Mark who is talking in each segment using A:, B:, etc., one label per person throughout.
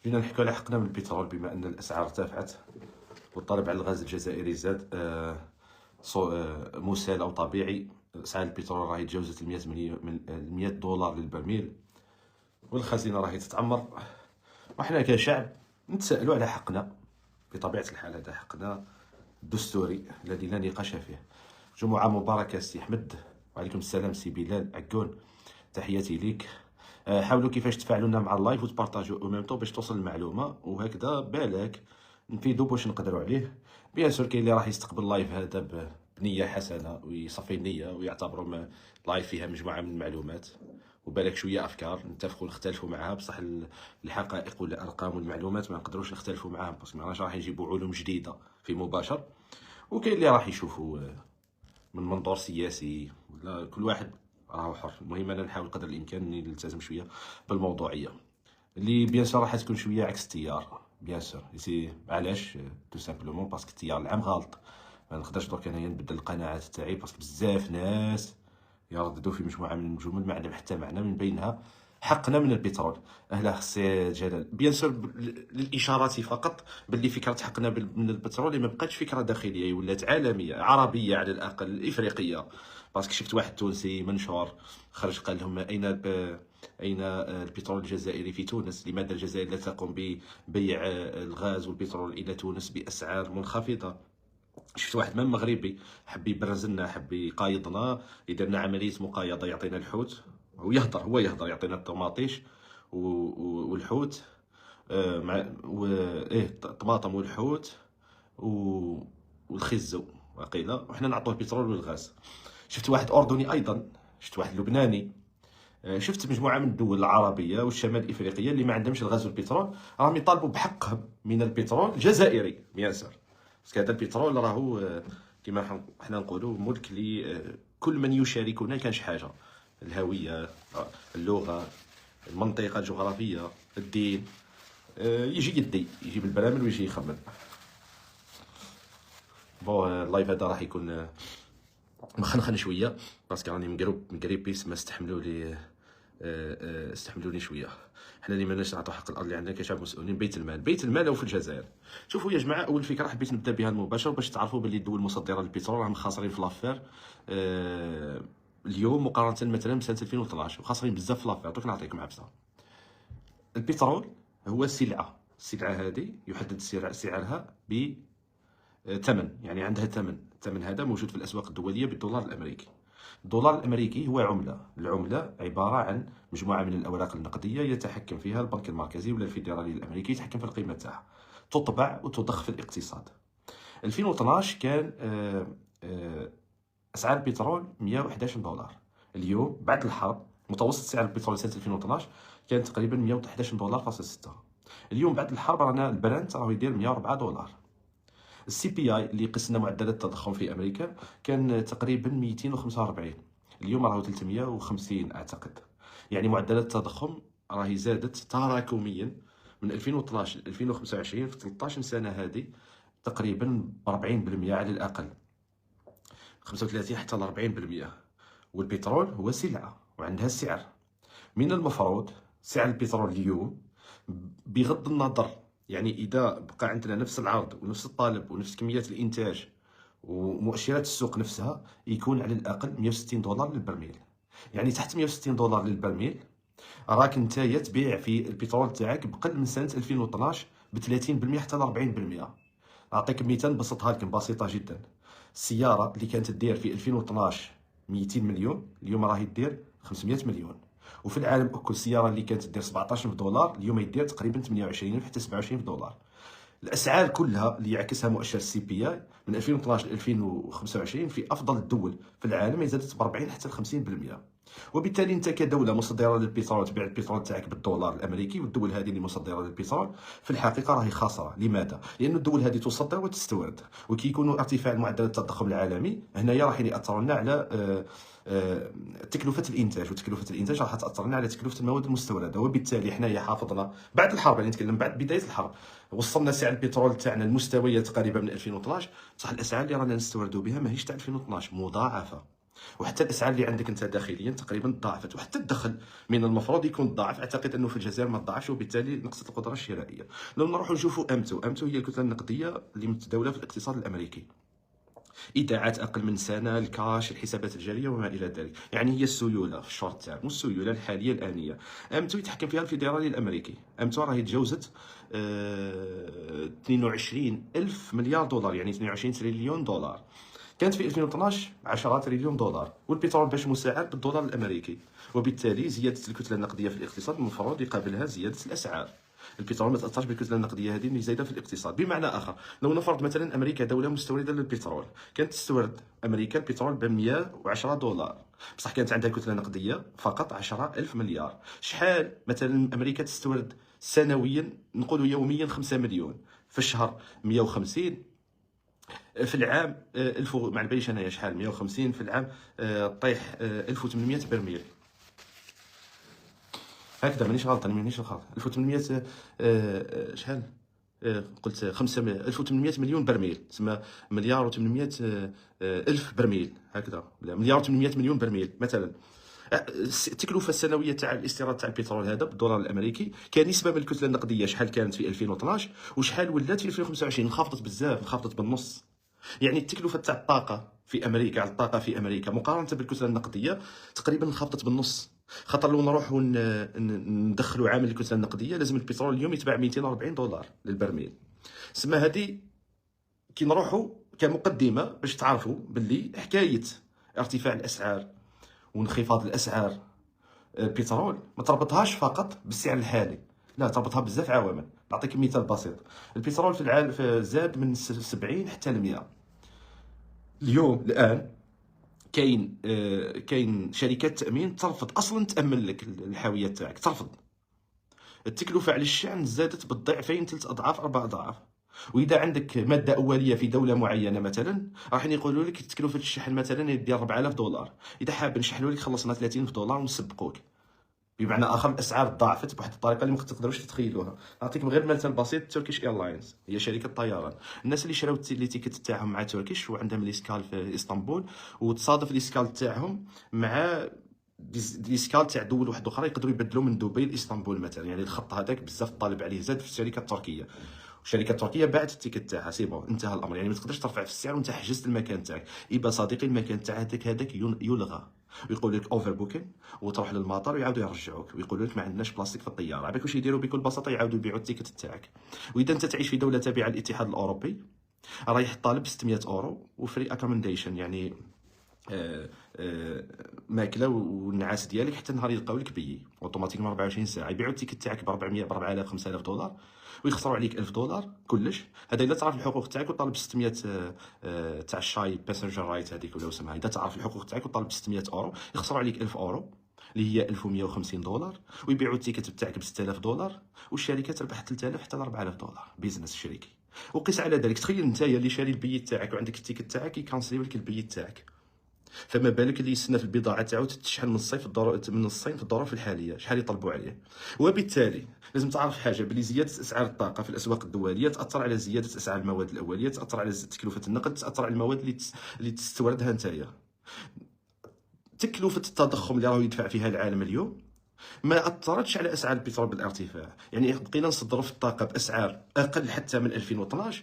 A: جينا نحكوا على حقنا من البترول بما ان الاسعار ارتفعت والطلب على الغاز الجزائري زاد. مسال او طبيعي. اسعار البترول راهي تجاوزت ال 100 من $100 للبرميل، والخزينه راهي تتعمر. وحنا كشعب نتسائلوا على حقنا. بطبيعه الحال هذا حقنا الدستوري الذي لا نقاش فيه. جمعه مباركه سي احمد. وعليكم السلام سي بلال عكون، تحياتي ليك. حاولوا كيفاش تفاعلوا لنا مع اللايف وتبارطاجيو او ميم طو باش توصل المعلومه، وهكذا بالك نفيدو باش نقدروا عليه. بيان سور كاين اللي راح يستقبل اللايف هذا بنيه حسنه ويصفي النيه ويعتبروا لايف فيها مجموعه من المعلومات، وبالك شويه افكار نتفقوا نختلفوا معها، بصح الحقائق والارقام والمعلومات ما نقدروش نختلفوا معاهم، باسكو ما راح يجيبوا علوم جديده في مباشر. وكاين اللي راح يشوفوا من منظور سياسي، ولا كل واحد راهو حر. المهم انا نحاول قدر الامكان اني نلتزم شويه بالموضوعيه اللي بيان سور راح تكون شويه عكس التيار. بيان سور سي علاش تو سامبلومون باسكو التيار العام غلط. ما نقدرش درك انايا نبدل القناعات تاعي، باسكو بزاف ناس يرددوا في مجموعه من الجمل ما عندهم حتى معنى، من بينها حقنا من البترول. اهلا سي جلال. بيان سور للاشارات فقط باللي فكره حقنا من البترول ما بقاتش فكره داخليه، ولات عالميه عربيه على الاقل افريقيه. باسكو شفت واحد تونسي منشور خرج قال لهم اين البترول الجزائري في تونس؟ لماذا الجزائر لا تقوم ببيع الغاز والبترول الى تونس باسعار منخفضه؟ شفت واحد من مغربي حب يبرز لنا، حب يقايضنا، يدير لنا عمليه مقايضه، يعطينا الحوت هو يهضر يعطينا الطماطيش والحوت، مع الطماطم والحوت والخزو وقيله، وحنا نعطوه البترول والغاز. شفت واحد اردني ايضا، شفت واحد لبناني، شفت مجموعه من الدول العربيه والشمال الافريقيه اللي ما عندهمش الغاز والبترول راهم يطالبوا بحقهم من البترول الجزائري. بيان سور باسكو هذا البترول راهو كما حنا نقولوا ملك لكل من يشاركنا كانش حاجه. الهويه، اللغه، المنطقه الجغرافيه، الدين. يجي يدي يجيب البرامل ويجي يخمم. بون اللايف هذا راح يكون مخنخن شويه باسكو راني مقريبيس ما استحملوني شويه. حنا اللي ماناش نعطوا حق الارض اللي عندنا كشعب مسؤولين. بيت المال او في الجزائر. شوفوا يا جماعه، اول فكره حبيت نبدا بها المباشر باش تعرفوا باللي الدول المصدره للبترول راهم خاسرين في لافير اليوم مقارنه مثلا بسنه 2012، وخاسرين بزاف في لافير. دوك نعطيكم عبسه. البترول هو سلعه، السلعه هذه يحدد سعرها ثمن، يعني عندها ثمن. الثمن هذا موجود في الاسواق الدوليه بالدولار الامريكي. الدولار الامريكي هو العمله عباره عن مجموعه من الاوراق النقديه يتحكم فيها البنك المركزي ولا الفيدرالي الامريكي، يتحكم في القيمه تاعها، تطبع وتضخ في الاقتصاد. 2012 كان اسعار البترول $111. اليوم بعد الحرب متوسط سعر البترول سنه 2012 كان تقريبا $111.6. اليوم بعد الحرب رانا البرنت راه يدير $104. السي بي اي اللي قسنا معدلات التضخم في امريكا كان تقريبا 245، اليوم راهو 350 اعتقد. يعني معدلات التضخم راهي زادت تراكميا من 2012 ل 2025 في 13 سنه هذه تقريبا ب 40% على الاقل، 35 حتى ل 40%. والبترول هو سلعه وعندها سعر. من المفروض سعر البترول اليوم بغض النظر، يعني اذا بقى عندنا نفس العرض ونفس الطلب ونفس كميات الانتاج ومؤشرات السوق نفسها، يكون على الاقل $160 للبرميل. يعني تحت $160 للبرميل راك نتايا تبيع في البترول تاعك بقل من سنه 2012 ب 30% حتى ل 40%. اعطيك مثال نبسطها لكم بسيطه جدا. السياره اللي كانت تدير في 2012 200 مليون اليوم راهي تدير 500 مليون. وفي العالم كل السياره اللي كانت تدير $17 اليوم يدير تقريبا 28 حتى $27. الاسعار كلها اللي يعكسها مؤشر السي بي اي من 2012 ل 2025 في افضل الدول في العالم زادت ب 40 حتى ل 50%. وبالتالي انت كدوله مصدره للبترول تبيع البترول تاعك بالدولار الامريكي، والدول هذه اللي مصدره للبترول في الحقيقه راهي خاسره. لماذا؟ لان الدول هذه تصدر وتستورد، وكي يكون ارتفاع معدل التضخم العالمي هنايا راح ياثر لنا على تكلفه الانتاج، وتكلفه الانتاج راح تاثر لنا على تكلفه المواد المستورده. وبالتالي حنايا حافظنا بعد الحرب، يعني نتكلم بعد بدايه الحرب، وصلنا سعر البترول تاعنا لمستويات قريبه من 2012. بصح الاسعار اللي رانا نستوردوا بها ماهيش تاع 2012، مضاعفه. وحتى الاسعار اللي عندك انت داخليا تقريبا تضاعفت، وحتى الدخل من المفروض يكون ضاعف. اعتقد انه في الجزائر ما تضاعفش، وبالتالي نقصت القدره الشرائيه. لو نروحوا نشوفوا امتو هي الكتله النقديه اللي متداوله في الاقتصاد الامريكي. ايداعات اقل من سنه، الكاش، الحسابات الجاريه وما الى ذلك. يعني هي السيوله في الشورت تيرم والسيوله الحاليه الانيه. امتو يتحكم فيها الفيدرالي الامريكي. امتو راهي تجاوزت 22 الف مليار دولار، يعني 22 تريليون دولار. كانت في 2012 10 تريليون دولار، والبترول باش مسعر بالدولار الامريكي، وبالتالي زياده الكتله النقديه في الاقتصاد المفروض يقابلها زياده الاسعار. البترول ما تاثرش بالكتله النقديه هذه اللي زايده في الاقتصاد. بمعنى اخر، لو نفرض مثلا امريكا دوله مستورده للبترول، كانت تستورد امريكا البترول ب 110 دولار، بصح كانت عندها كتله نقديه فقط 10,000 مليار. شحال مثلا امريكا تستورد سنويا؟ نقولوا يوميا 5 مليون، في الشهر 150، في العام 1000 ما باليش انايا شحال 150 في العام، طيح 1800 برميل هكذا، مانيش غلطان، مانيش غلط. 1800 شحال قلت 1800 مليون برميل، تسمى مليار و800 الف برميل هكذا، لا مليار و800 مليون برميل مثلا. التكلفه السنويه تاع الاستيراد تاع البترول هذا بالدولار الامريكي كنسبه من الكتله النقديه شحال كانت في 2012 وشحال ولات في 2025؟ انخفضت بزاف، انخفضت بالنص. يعني التكلفه تاع الطاقه في امريكا، على الطاقه في امريكا مقارنه بالكتله النقديه تقريبا انخفضت بالنص. خاطر لو نروحوا ندخلوا عامل الكتله النقديه، لازم البترول اليوم يتباع 240 دولار للبرميل. سما هذه كي نروحوا كمقدمه باش تعرفوا باللي حكايه ارتفاع الاسعار وانخفاض الاسعار البترول ما تربطهاش فقط بالسعر الحالي، لا، تربطها بزاف عوامل. نعطيك مثال بسيط. البترول في العالم زاد من 70 حتى ل 100. اليوم الان كاين شركات تامين ترفض اصلا تامن لك الحاويه تاعك، ترفض. التكلفه على الشحن زادت بالضعفين، 3 اضعاف، 4 اضعاف. واذا عندك ماده اوليه في دوله معينه مثلا، راح يقولوا لك تكلفه الشحن مثلا يدير 4000 دولار، اذا حاب نشحنوا لك خلصنا 30 دولار ونسبقوك. بمعنى اخر الاسعار ضاعفت بواحد الطريقه اللي ما تقدروش تتخيلوها. نعطيكم غير مثال بسيط. تركيش ايرلاينز هي شركه طيران. الناس اللي شراو لي تيكت تاعهم مع تركيش وعندهم ليسكال في اسطنبول، وتصادف ليسكال تاعهم مع ليسكال تاع دول واحد اخرى، يقدروا يبدلوا من دبي لاسطنبول مثلا. يعني الخط هذاك بزاف الطالب عليه زاد في الشركه التركيه، والشركه التركيه باعت التيكت تاعها، سي بون، انتهى الامر. يعني ما تقدرش ترفع في السعر وانت حجزت المكان تاعك. يبقى صديقي المكان تاع هذاك يلغى، ويقول لك اوفر بوكين، وتروح للمطار ويعاودوا يرجعوك ويقولوا لك ما عندناش بلاصتك في الطياره. عباك واش يديروا بكل بساطه؟ يعاودوا يبيعوا التيكت تاعك. واذا انت تعيش في دوله تابعه للاتحاد الاوروبي، رايح طالب 600 اورو وفري اكومنديشن، يعني ماكله والنعاس ديالك حتى النهار يلقاو لك بيي اوتوماتيكمون 24 ساعه. يبيعوا التيكت تاعك ب 400 ب 4000 5000 دولار، ويخسروا عليك 1000 دولار كلش. هذا الا تعرف الحقوق تاعك وطالب 600 تاع الشاي باسنجر رايت هذيك ولا اسمها. اذا تعرف الحقوق تاعك وطالب 600 اورو، يخسروا عليك 1000 اورو اللي هي 1150 دولار، ويبيعوا التيكت تاعك ب 6000 دولار، والشركه تربح 3000 حتى ل 4000 دولار بيزنس شريكي. وقيس على ذلك، تخيل انت اللي شاري البيت تاعك وعندك التيكت تاعك يكانسليو لك البيت تاعك، فما بالك اللي يستنى في البضاعه تاعو تتشحن من الصين في الظروف الحاليه، شحال يطلبوا عليه. وبالتالي لازم تعرف حاجه، بلي زياده اسعار الطاقه في الاسواق الدوليه تاثر على زياده اسعار المواد الاوليه، تاثر على تكلفه النقد، تاثر على المواد اللي تستوردها نتايا. تكلفه التضخم اللي راه يدفع فيها العالم اليوم ما اثرتش على اسعار البترول بالارتفاع. يعني بقينا نصدروا في الطاقه باسعار اقل حتى من 2012،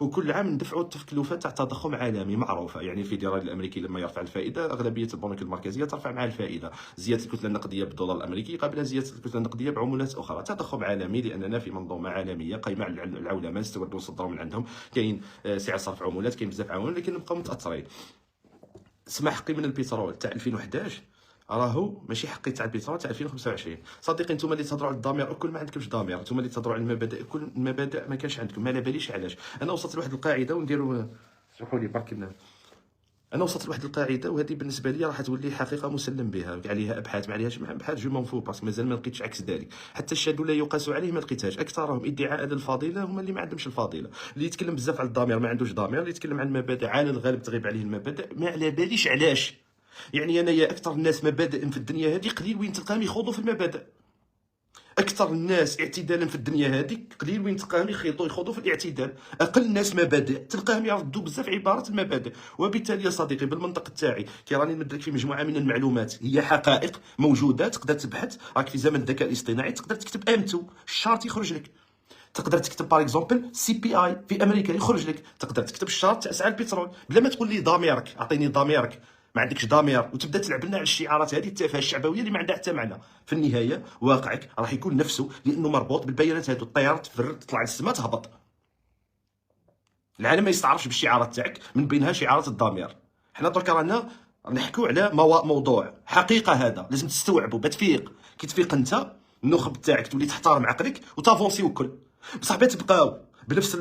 A: وكل عام ندفعوا التكلفه تاع تضخم عالمي معروفه. يعني الفيدرالي الامريكي لما يرفع الفائده، اغلبيه البنوك المركزيه ترفع مع الفائده. زياده الكتله النقديه بالدولار الامريكي قبل زياده الكتله النقديه بعملات اخرى. تضخم عالمي لاننا في منظومه عالميه قايمه على العولمه، نستوردوا ونصدروا من عندهم. كاين سعر صرف عملات، كاين بزاف عوامل، لكن نبقاو متاثرين. سمع حقي من البترول تاع 2011 راهو ماشي حقي تاع البترول تاع 2025. صديقي نتوما اللي تهضروا على الضمير الكل ما عندكمش ضمير، نتوما اللي تهضروا على المبادئ كل المبادئ ما كانش عندكم. ما على باليش علاش انا وصلت لواحد القاعده ونديروا، سمحوا لي برك انا وصلت لواحد القاعده، وهذه بالنسبه لي راح تولي حقيقه مسلم بها، عليها ابحاث ما عليهاش ابحاث، جو مون فو باسكو مازال ما لقيتش عكس ذلك. حتى الشهاده لا يقاس عليه ما لقيتهاش. اكثرهم ادعاء للفضيله هما اللي ما عندهمش الفضيله. اللي يتكلم بزاف على الضمير ما عندوش ضمير، اللي يتكلم عن المبادئ على الغالب تغيب عليه المبادئ، ما على باليش علاش. يعني انايا اكثر الناس مبادئ في الدنيا هذه قليل وين تلقاهم يخوضوا في المبادئ. اكثر الناس اعتدالا في الدنيا هذه قليل وين تلقاهم يخوضوا في الاعتدال. اقل الناس مبادئ تلقاهم يردوا بزاف عباره المبادئ. وبالتالي يا صديقي بالمنطق تاعي كي راني ندرك في مجموعه من المعلومات هي حقائق موجوده، تقدر تبحث. راك في زمن الذكاء الاصطناعي، تقدر تكتب ام2 الشارت يخرج لك. تقدر تكتب باغ اكزومبل سي بي اي في امريكا يخرج لك. تقدر تكتب الشارت تاع اسعار البترول بلا ما تقول لي ضميرك، اعطيني ضميرك، ما عندكش ضمير، وتبدا تلعب لنا على الشعارات هذه التافهه الشعبويه اللي ما عندها حتى معنى. في النهايه واقعك راح يكون نفسه، لانه مربوط بالبيانات هذو. الطياره تفرد تطلع للسماء تهبط. العالم ما يستعرفش بالشعارات تاعك، من بينها شعارات الضمير. حنا درك رانا نحكوا على موضوع حقيقه، هذا لازم تستوعبه بتفيق. كي تفيق انت النخب تاعك تولي تحترم عقلك وتافونسي وكل. بصح تبقاو بنفس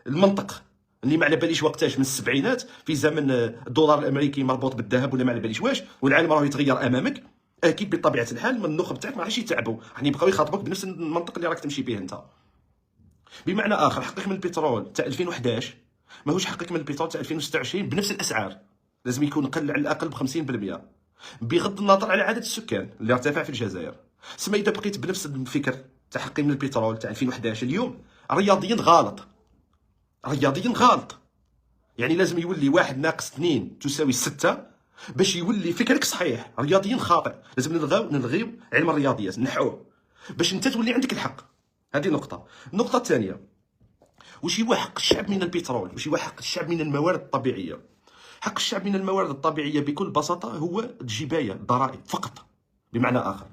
A: المنطق اللي ما على باليش وقتاش من السبعينات، في زمن الدولار الامريكي مربوط بالذهب ولا ما على باليش واش، والعالم راه يتغير امامك. اكيد بطبيعه الحال من النخب تاعك ما راحش يتعبوا، راح يبقاو يخاطبوك بنفس المنطق اللي راك تمشي به انت. بمعنى اخر حقك من البترول تاع 2011 ماهوش حقك من البترول تاع 2026 بنفس الاسعار. لازم يكون قل على الاقل ب 50%، بغض النظر على عدد السكان اللي ارتفع في الجزائر. سما اذا بقيت بنفس الفكر تاع حقي من البترول تاع 2011 اليوم، رياضيا غلط. رياضيا غلط. يعني لازم يولي 1 ناقص 2 تساوي 6 باش يولي فكرك صحيح. رياضيا خاطئ. لازم نلغيو علم الرياضيات، نحوه باش انت تولي عندك الحق. هذه نقطه. النقطه الثانيه، واش هو حق الشعب من البترول؟ واش هو حق الشعب من الموارد الطبيعيه؟ حق الشعب من الموارد الطبيعيه بكل بساطه هو الجبايه، الضرائب فقط. بمعنى اخر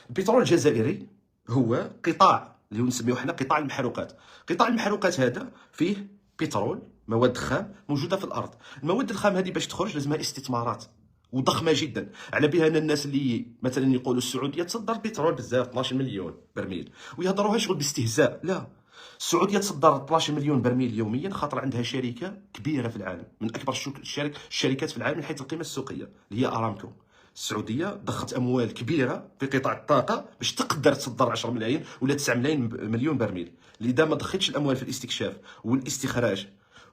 A: البترول الجزائري هو قطاع اللي هو نسميوه حنا قطاع المحروقات. قطاع المحروقات هذا فيه بترول، مواد خام موجوده في الارض. المواد الخام هذه باش تخرج لازمها استثمارات وضخمه جدا. على بها ان الناس اللي مثلا يقولوا السعوديه تصدر بترول بزاف 12 مليون برميل ويهضروها شغل باستهزاء. لا، السعوديه تصدر 12 مليون برميل يوميا خاطر عندها شركه كبيره في العالم، من اكبر الشركات في العالم من حيث القيمه السوقيه اللي هي ارامكو. السعوديه ضخت اموال كبيره في قطاع الطاقه باش تقدر تصدر 10 ملايين ولا 9 مليون برميل. لذا ما ضختش الاموال في الاستكشاف والاستخراج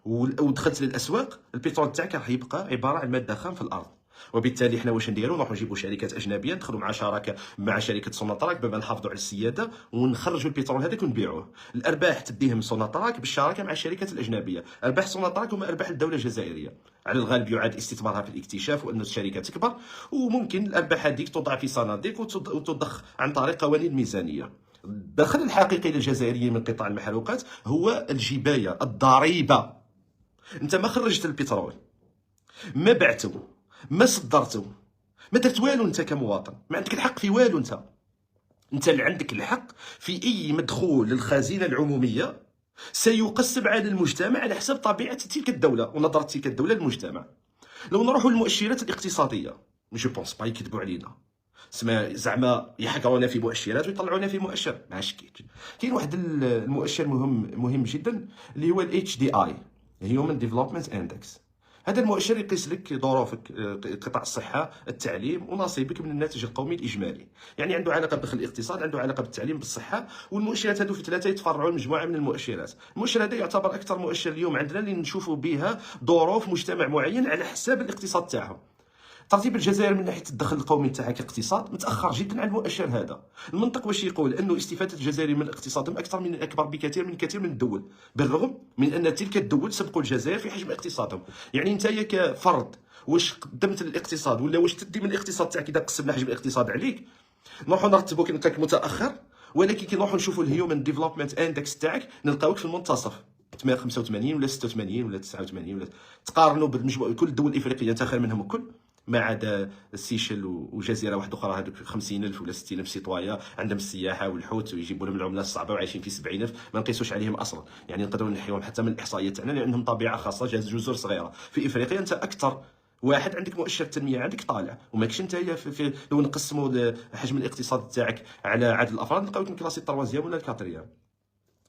A: ودخلت للاسواق، البترول تاعك راح يبقى عباره عن ماده خام في الارض. وبالتالي حنا واش نديرو؟ نروحو نجيبو شركات اجنبيه ندخلوا مع شراكه مع شركه سوناطراك بما نحافظوا على السياده ونخرجوا البترول هذاك ونبيعوه. الارباح تديهم سوناطراك بالشراكه مع الشركات الاجنبيه. ارباح سوناطراك هما ارباح الدوله الجزائريه. على الغالب يعاد استثمارها في الاكتشاف وان الشركه تكبر، وممكن الارباح هذيك توضع في صناديق وتضخ عن طريق قوانين الميزانيه. الدخل الحقيقي للجزائريين من قطاع المحروقات هو الجبايه، الضريبه. انت ما خرجت البترول، ما بعته، ما صدرته، ما درت والو. انت كمواطن ما عندك الحق في والو. انت اللي عندك الحق في اي مدخول للخزينه العموميه سيقسم على المجتمع على حسب طبيعه تلك الدوله ونظره تلك الدوله للمجتمع. لو نروحوا للمؤشرات الاقتصاديه، جو بونس با يكذبوا علينا، زعما يحقرونا في مؤشرات ويطلعونا في مؤشر، ما شكيتش. كاين واحد المؤشر مهم جدا اللي هو الاتش دي اي، هيومن ديفلوبمنت اندكس. هذا المؤشر يقيس لك ظروفك، قطاع الصحه، التعليم، ونصيبك من الناتج القومي الاجمالي. يعني عنده علاقه بدخل الاقتصاد، عنده علاقه بالتعليم، بالصحه. والمؤشرات هذو في ثلاثه يتفرعوا لمجموعه من المؤشرات. المؤشر هذا يعتبر اكثر مؤشر اليوم عندنا اللي نشوفوا بها ظروف مجتمع معين على حساب الاقتصاد تاعهم. ترتيب الجزائر من ناحيه الدخل القومي تاعها كاقتصاد متاخر جدا عن المؤشر هذا. المنطق واش يقول؟ انه استفاده الجزائر من اقتصادهم اكبر بكثير من الدول، بالرغم من ان تلك الدول سبقوا الجزائر في حجم اقتصادهم. يعني انت كفرد واش قدمت للاقتصاد ولا واش تدي من الاقتصاد تاعك؟ اذا قسمنا حجم الاقتصاد عليك نروحوا نرتبوك انك متاخر، ولكن كي نروحوا نشوفوا الهيومن ديفلوبمنت اندكس تاعك نلقاوك في المنتصف، 85 ولا 86 ولا 89 ولا. تقارنوا بالمجموع كل الدول الافريقيه انت خير منهم الكل، ما عدا السيشل وجزيره واحده اخرى هذوك 50,000 ولا 60,000 سيطوايا عندهم السياحه والحوت ويجيبوا لهم العمله الصعبه وعايشين في 70,000 ما نقيسوش عليهم اصلا. يعني نقدروا نحيوهم حتى من الاحصائيات تاعنا لان عندهم طبيعه خاصه، جزر صغيره. في افريقيا انت اكثر واحد عندك مؤشر التنميه عندك طالع، وماكش انت في لو نقسموا حجم الاقتصاد تاعك على عدد الافراد نلقاوك من كلاسي الطروازيام ولا الكاتريام،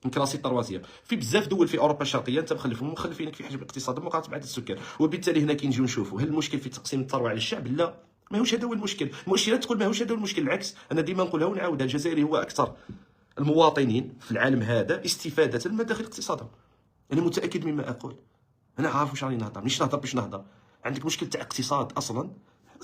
A: من كلاسي الطروازيام. في بزاف دول في اوروبا الشرقيه انت مخلفينك في حجم الاقتصاد مقارنه بعدد السكان. وبالتالي هنا كي نجيو نشوفوا هل المشكل في تقسيم الثروه على الشعب؟ لا، ماهوش هذا هو المشكل. المؤشرات تقول ماهوش هذا هو المشكل، العكس. انا ديما نقولها ونعاودها، الجزائري هو اكثر المواطنين في العالم هذا استفاده من داخل اقتصادهم. انا متاكد مما اقول، انا عارف واش راني نهضر، مانيش نهضر باش نهضر. عندك مشكل تاع اقتصاد اصلا،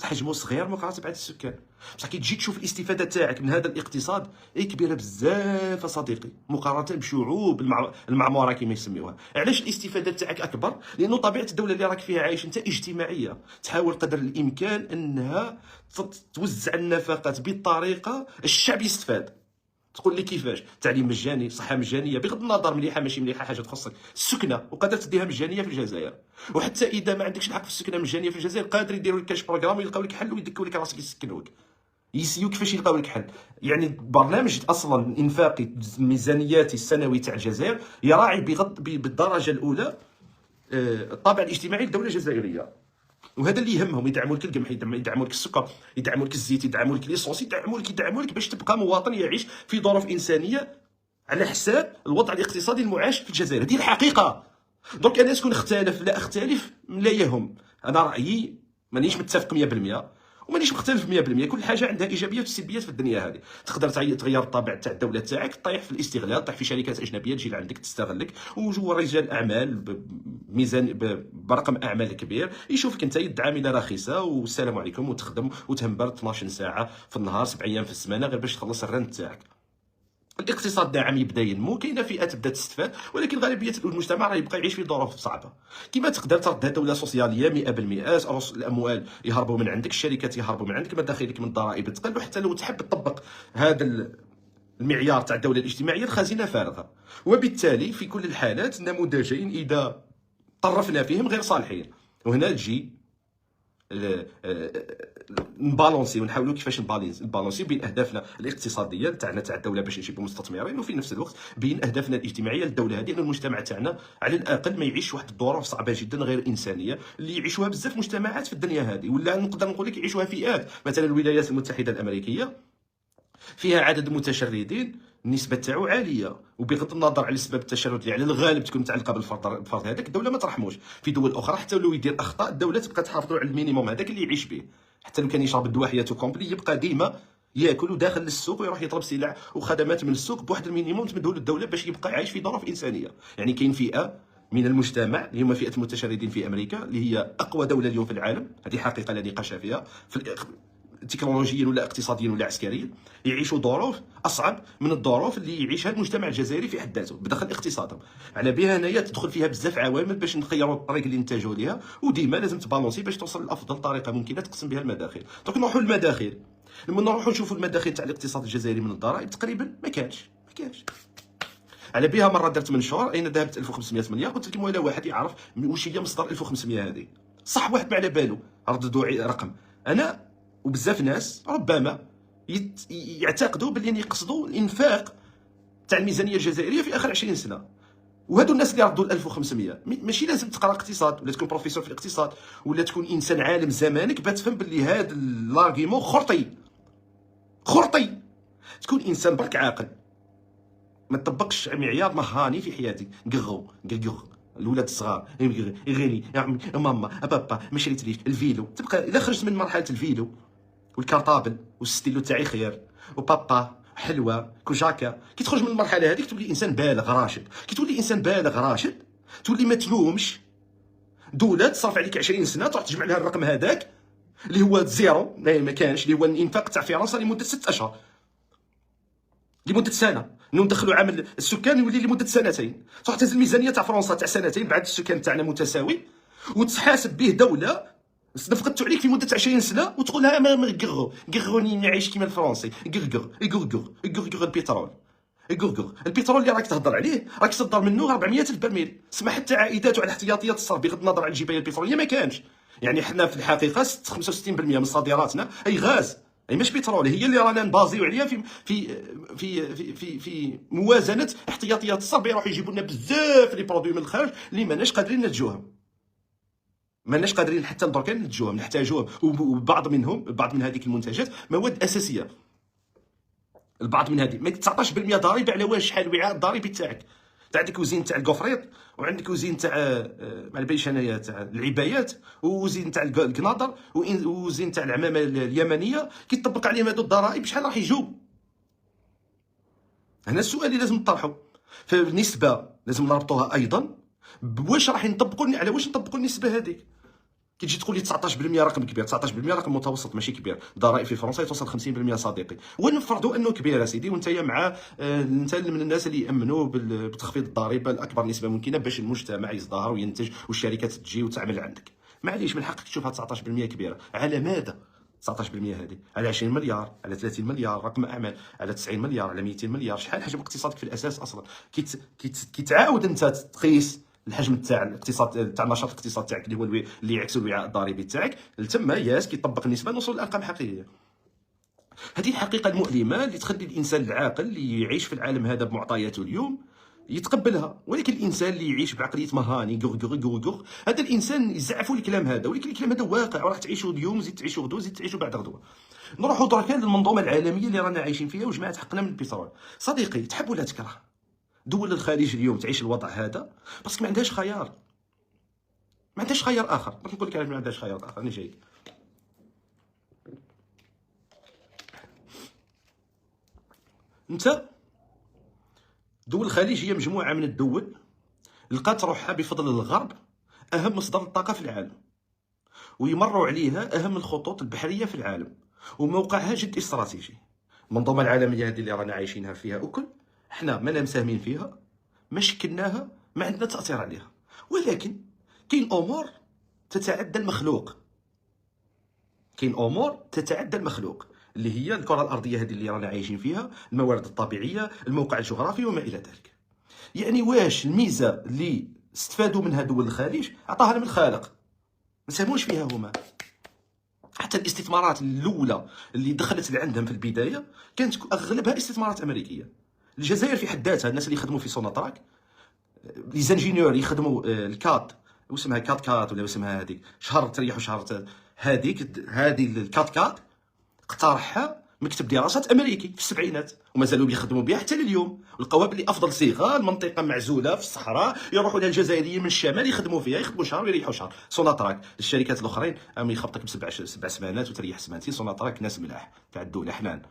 A: حجمه صغير مقارنه بعدد السكان. بصح كي تجي تشوف الاستفاده تاعك من هذا الاقتصاد كبيره بزاف اصديقي مقارنه بشعوب المعموره كما يسميوها. علاش الاستفاده تاعك اكبر؟ لانه طبيعه الدوله اللي راك فيها عايش انت اجتماعيه، تحاول قدر الامكان انها توزع النفقات بطريقه الشعب يستفاد. تقول لي كيفاش؟ تعليم مجاني، صحه مجانيه، بغض النظر مليحه ماشي مليحه حاجه تخصك، السكنه وقادر تديها مجانيه في الجزائر. وحتى اذا ما عندكش الحق في السكنه مجانيه في الجزائر قادر يديروا لك كاش بروغرام ويلقاو لك حل ويدكوا لك راسك يسكنوك، يسيو كيفاش يلقاو لك حل. يعني برنامج اصلا انفاقي الميزانيات السنوي تاع الجزائر يراعي بالدرجه الاولى الطابع الاجتماعي للدوله الجزائريه. وهذا اللي يهمهم، يدعموا لك القمح، يدعموا لك السكر، يدعموا لك الزيت، يدعموا لك ليسونس، يدعموا لك باش تبقى مواطن يعيش في ظروف انسانيه على حساب الوضع الاقتصادي المعاش في الجزائر. هذه الحقيقه. دونك انا شكون اختلف لا اختلف لا يهم، انا رايي مانيش متفق 100% ومانيش مختلف 100%. كل حاجه عندها ايجابيات وسلبيات في الدنيا هذه. تقدر تغير الطابع تاع الدوله تاعك، طيح في الاستغلال، طيح في شركات اجنبيه تجي لعندك تستغلك، وجوا رجال اعمال بميزان برقم اعمال كبير يشوفك انت يد عامله رخيصه والسلام عليكم، وتخدم وتهمبر 12 ساعه في النهار 7 ايام في السمانه غير باش تخلص الرنت تاعك. الاقتصاد ناعم يبدا ينمو، كاينه فئات تبدا تستفاد، ولكن غالبيه المجتمع راه يبقى يعيش في ظروف صعبه. كيما تقدر تردها دوله سوسياليه 100%، رؤوس الاموال يهربوا من عندك، الشركات يهربوا من عندك، مداخلك من الضرائب تقل، وحتى لو تحب تطبق هذا المعيار تاع الدوله الاجتماعيه الخزينه فارغه. وبالتالي في كل الحالات نموذجين اذا طرفنا فيهم غير صالحين. وهنا تجي نبالونسي ونحاولوا كيفاش نبالونسي بين اهدافنا الاقتصاديه تاعنا تاع الدوله باش نجيبوا مستثمرين، وفي نفس الوقت بين اهدافنا الاجتماعيه للدوله هذه، ان المجتمع تاعنا على الاقل ما يعيش واحد الظروف صعبه جدا غير انسانيه اللي يعيشوها بزاف مجتمعات في الدنيا هذه، ولا نقدر نقول لك يعيشوها فئات. مثلا الولايات المتحده الامريكيه فيها عدد المتشردين النسبه تاعو عاليه، وبغض النظر على سبب التشرد اللي على الغالب تكون متعلقه بالفرد هذاك، الدوله ما ترحموش. في دول اخرى حتى لو يدير اخطاء الدوله تبقى تحافظ على المينيموم هذاك اللي يعيش به، حتى لو كان يشرب الدواء حياته كومبلي يبقى ديما ياكل وداخل للسوق ويروح يطلب سلع وخدمات من السوق بواحد المينيموم تمدهولو الدوله باش يبقى عايش في ظروف انسانيه. يعني كاين فئه من المجتمع اللي هما فئه المتشردين في امريكا اللي هي اقوى دوله اليوم في العالم، هذه حقيقه لا نقاش فيها، تكنولوجيا ولا اقتصاديا ولا عسكريا، يعيشوا ظروف اصعب من الظروف اللي يعيشها المجتمع الجزائري في حد ذاته بداخل اقتصادهم. على بها هنايا تدخل فيها بزاف عوامل باش نخيروا الطريق اللي نتجهوا ليها، وديما لازم تبالونسي باش توصل لافضل طريقه ممكنه تقسم بها المداخل. دونك نروحوا للمداخل. لما نروحوا نشوفوا المداخل تاع الاقتصاد الجزائري من الضرائب تقريبا ما كانش. على بها مره درت من شهور اين ذهبت 1500 مليار، قلت لكم ولا واحد يعرف واش هي مصدر 1500 هذه. صح واحد ما على بالو رددوا رقم. انا وبزاف ناس ربما يعتقدوا باللي يقصدوا الانفاق تاع الميزانيه الجزائريه في اخر 20 سنه. وهادو الناس اللي ردوا 1500 ماشي لازم تقرا اقتصاد ولا تكون بروفيسور في الاقتصاد ولا تكون انسان عالم زمانك باش تفهم باللي هذا الارغيمون خرطي. تكون انسان برك عاقل، ما تطبقش معيار مهاني في حياتك. قغو الولاد الصغار يغني يا عمي يا ماما بابا ما شريتليش الفيلو، تبقى اذا خرجت من مرحله الفيلو والكارطابل والستيلو تاعي خير وبابا حلوه كوجاكا، كي تخرج من المرحله هذيك تولي انسان بالغ راشد. كي تولي انسان بالغ راشد تولي ما تلومش دوله تصرف عليك 20 سنه تروح تجمع لها الرقم هذاك اللي هو زيرو ما كانش، اللي هو الانفاق تاع فرنسا لمده 6 اشهر، لمده سنه، انه ندخلوا عامل السكان يولي لمده سنتين. تروح تهز الميزانيه تاع فرنسا تاع سنتين بعد السكان تاعنا متساوي وتحاسب به دوله نفقدتو عليك في مده 20 سنه وتقول لها ما قغوني نعيش كيما الفرنسي. قغ البترول اللي راك تهضر عليه راك تصدر منه 400 الف برميل، سما حتى عائداته على احتياطيات الصرف بغض النظر على الجبايه البتروليه ما كانش. يعني حنا في الحقيقه 65% من صادراتنا اي غاز، اي مش بترول، هي اللي رانا نبازيو عليها في في في في في, في موازنه احتياطيات الصرف. يروحوا يجيبوا لنا بزاف لي برودوي من الخارج اللي ماناش قادرين ننتجوهم، ماناش قادرين حتى دركا ننتجوهم، نحتاجوهم. وبعض منهم بعض من هذيك المنتجات مواد اساسيه، البعض من هذه ما 19% ضريبه على واش شحال الوعاء الضريبي تاعك. عندك وزين تاع الكوفريط، وعندك وزين تاع ما باليش انايا تاع العبايات، وزين تاع القناطر، وزين تاع العمامه اليمنيه. كي تطبق عليهم هذو الضرائب شحال راح يجوا؟ هنا السؤال اللي لازم نطرحه. فالنسبه لازم نربطوها ايضا بواش راح نطبقوا، على واش نطبقوا النسبه هذيك. كي تجي تقول لي 19% رقم كبير، 19% رقم متوسط ماشي كبير. الضرائب في فرنسا توصل 50% صديقي، ونفرضوا انه كبير اسيدي، وانت مع انت من الناس اللي يامنوا بتخفيض الضريبه لاكبر نسبه ممكنه باش المجتمع يزدهر وينتج والشركات تجي وتعمل عندك. معليش من حقك تشوفها 19% كبيره. على ماذا 19% هذه؟ على 20 مليار، على 30 مليار رقم اعمال، على 90 مليار، على 200 مليار. شحال حجم اقتصادك في الاساس اصلا؟ كي تعاود انت تقيس الحجم تاع الاقتصاد تاع نشاط الاقتصاد تاعك اللي هو اللي يعكس الوعاء الضريبي تاعك، لتما ياس كيطبق النسبه نوصل لارقام حقيقيه. هذه الحقيقه المؤلمه اللي تخلي الانسان العاقل اللي يعيش في العالم هذا بمعطياته اليوم يتقبلها. ولكن الانسان اللي يعيش بعقليه مهاني غوغ هذا الانسان يزعفوا الكلام هذا، ولكن الكلام هذا واقع وراح تعيشوا اليوم، زيد تعيشوا غدوه، زيد تعيشوا بعد غدوه. نروحوا دركا للمنظومه العالميه اللي رانا عايشين فيها وجماعه حقنا من البترول. صديقي تحب ولا تكره، دول الخليج اليوم تعيش الوضع هذا باسكو ما عندهاش خيار، ما عندهاش خيار اخر. باش نقول لك علاش ما عندهاش خيار اخر، راني جايك. انت دول الخليج هي مجموعه من الدول لقات روحها بفضل الغرب اهم مصدر الطاقه في العالم، ويمروا عليها اهم الخطوط البحريه في العالم، وموقعها جد استراتيجي. المنظومه العالميه هذه اللي رانا عايشينها فيها وكل احنا ما مساهمين فيها، ما شكلناها، ما عندنا تاثير عليها. ولكن كاين امور تتعدى المخلوق، كاين امور تتعدى المخلوق اللي هي الكره الارضيه هذه اللي رانا عايشين فيها، الموارد الطبيعيه، الموقع الجغرافي وما الى ذلك. يعني واش الميزه اللي استفادوا منها دول الخليج عطاها لهم الخالق، ما ساهموش فيها هما. حتى الاستثمارات الاولى اللي دخلت لعندهم في البدايه كانت اغلبها استثمارات امريكيه. الجزائر في حد ذاتها، الناس اللي يخدموا في سوناتراك، لي زانجينيور يخدموا الكات، واسمها كات ولا اسمها هذيك شهر تريح وشهر هذه الكات اقترحها مكتب دراسات امريكي في السبعينات، ومازالوا بيخدموا بها حتى لليوم. ولقاوها بلي افضل صيغه، المنطقه معزوله في الصحراء، يروحوا لها الجزائريين من الشمال يخدموا فيها، يخدموا شهر ويريحوا شهر. سوناتراك الشركات الاخرين عم يخبطك سبع سمانات وتريح سمانتين. سوناتراك ناس ملاح تاع الدوله حنان.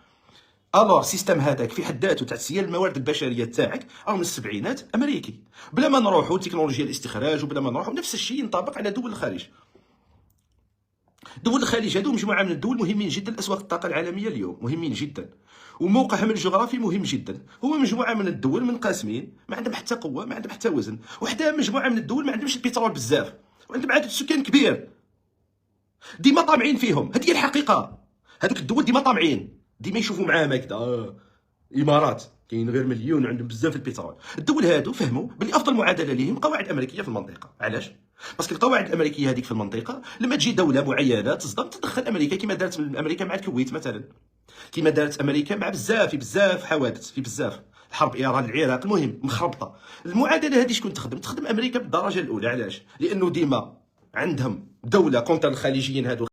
A: الور السيستم هذاك في حد ذاته تاع تسيير الموارد البشريه تاعك راه من السبعينات امريكي، بلا ما نروحوا تكنولوجيا الاستخراج، وبلا ما نروحوا نفس الشيء ينطبق على دول الخليج. دول الخليج هذو مجموعه من الدول مهمين جدا لاسواق الطاقه العالميه اليوم، مهمين جدا، وموقعهم الجغرافي مهم جدا. هو مجموعه من الدول منقسمين، ما عندهم حتى قوه، ما عندهم حتى وزن. وحدها مجموعه من الدول ما عندهمش البترول بزاف، وعندهم عدد سكان كبير، ديما طامعين فيهم. هذه هي الحقيقه. هذوك الدول ديما طامعين، ديما يشوفوا معاهم هكذا. الامارات كاين غير مليون عندهم بزاف البترول. الدول هادو فهموا بلي افضل معادله ليهم قواعد امريكيه في المنطقه. علاش؟ باسكو القواعد الامريكيه هذيك في المنطقه لما تجي دوله معينه تصدم تدخل امريكا، كما دارت امريكا مع الكويت مثلا، كما دارت امريكا مع بزاف حوادث في بزاف، حرب ايران العراق، المهم مخربطه. المعادله هذه شكون تخدم امريكا بالدرجه الاولى. علاش؟ لانه ديما عندهم دوله كونتر الخليجيين هادو